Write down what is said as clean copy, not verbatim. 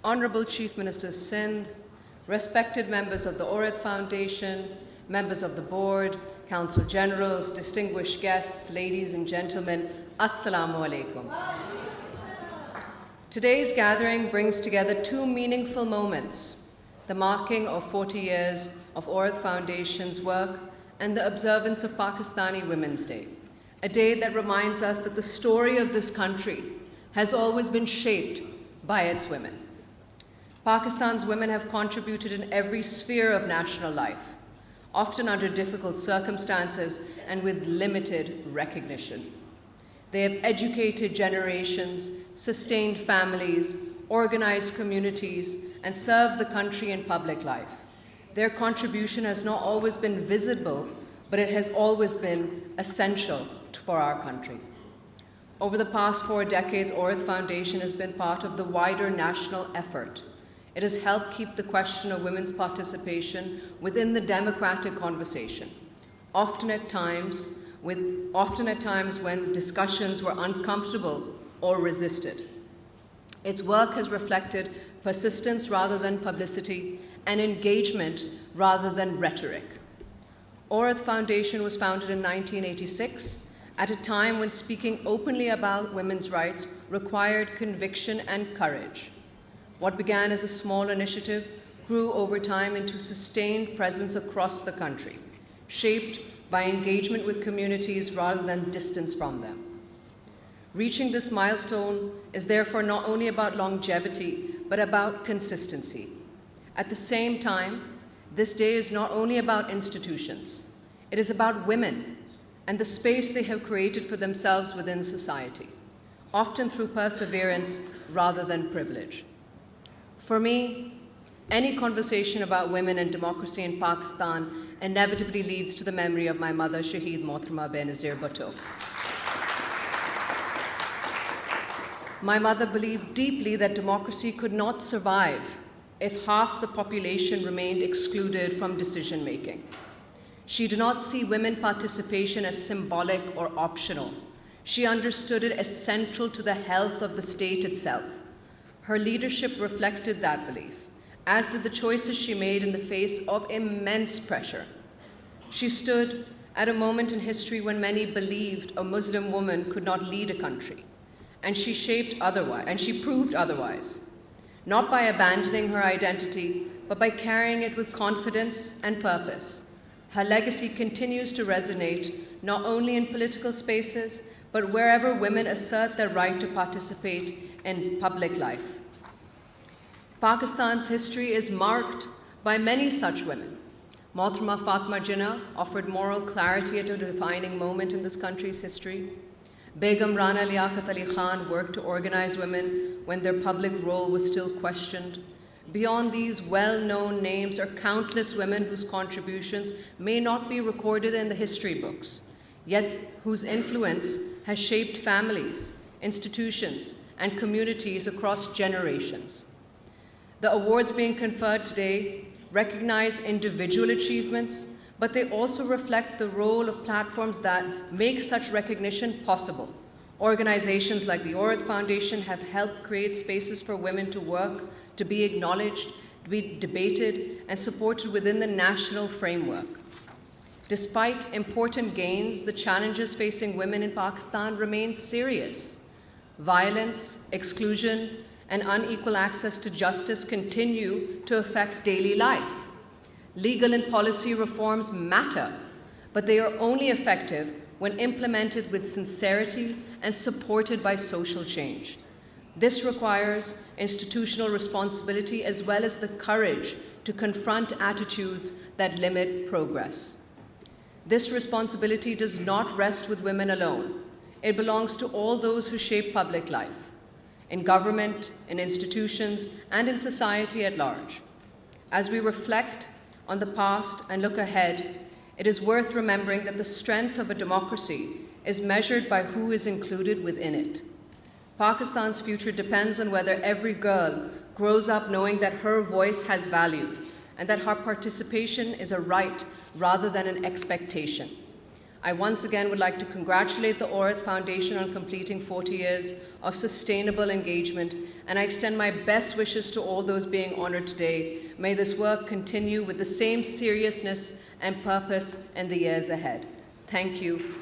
Honorable Chief Minister Sindh, respected members of the Aurat Foundation, members of the board, Council Generals, distinguished guests, ladies and gentlemen, Assalamu alaikum. Today's gathering brings together two meaningful moments: the marking of 40 years of Aurat Foundation's work and the observance of Pakistani Women's Day, a day that reminds us that the story of this country has always been shaped by its women. Pakistan's women have contributed in every sphere of national life, often under difficult circumstances and with limited recognition. They have educated generations, sustained families, organized communities, and served the country in public life. Their contribution has not always been visible, but it has always been essential for our country. Over the past 4 decades, Aurat Foundation has been part of the wider national effort. It has helped keep the question of women's participation within the democratic conversation, often at times when discussions were uncomfortable or resisted. Its work has reflected persistence rather than publicity and engagement rather than rhetoric. Aurat Foundation was founded in 1986 at a time when speaking openly about women's rights required conviction and courage. What began as a small initiative grew over time into sustained presence across the country, shaped by engagement with communities rather than distance from them. Reaching this milestone is therefore not only about longevity, but about consistency. At the same time, this day is not only about institutions. It is about women and the space they have created for themselves within society, often through perseverance rather than privilege. For me, any conversation about women and democracy in Pakistan inevitably leads to the memory of my mother, Shaheed Mohtarama Benazir Bhutto. My mother believed deeply that democracy could not survive if half the population remained excluded from decision-making. She did not see women participation as symbolic or optional. She understood it as central to the health of the state itself. Her leadership reflected that belief, as did the choices she made in the face of immense pressure. She stood at a moment in history when many believed a Muslim woman could not lead a country, and she proved otherwise, not by abandoning her identity, but by carrying it with confidence and purpose. Her legacy continues to resonate not only in political spaces, but wherever women assert their right to participate in public life. Pakistan's history is marked by many such women. Mohtarama Fatma Jinnah offered moral clarity at a defining moment in this country's history. Begum Rana Liaquat Ali Khan worked to organize women when their public role was still questioned. Beyond these well-known names are countless women whose contributions may not be recorded in the history books, yet whose influence has shaped families, institutions, and communities across generations. The awards being conferred today recognize individual achievements, but they also reflect the role of platforms that make such recognition possible. Organizations like the Aurat Foundation have helped create spaces for women to work, to be acknowledged, to be debated, and supported within the national framework. Despite important gains, the challenges facing women in Pakistan remain serious. Violence, exclusion, and unequal access to justice continue to affect daily life. Legal and policy reforms matter, but they are only effective when implemented with sincerity and supported by social change. This requires institutional responsibility as well as the courage to confront attitudes that limit progress. This responsibility does not rest with women alone. It belongs to all those who shape public life, in government, in institutions, and in society at large. As we reflect on the past and look ahead, it is worth remembering that the strength of a democracy is measured by who is included within it. Pakistan's future depends on whether every girl grows up knowing that her voice has value and that her participation is a right rather than an expectation. I once again would like to congratulate the Aurat Foundation on completing 40 years of sustainable engagement, and I extend my best wishes to all those being honored today. May this work continue with the same seriousness and purpose in the years ahead. Thank you.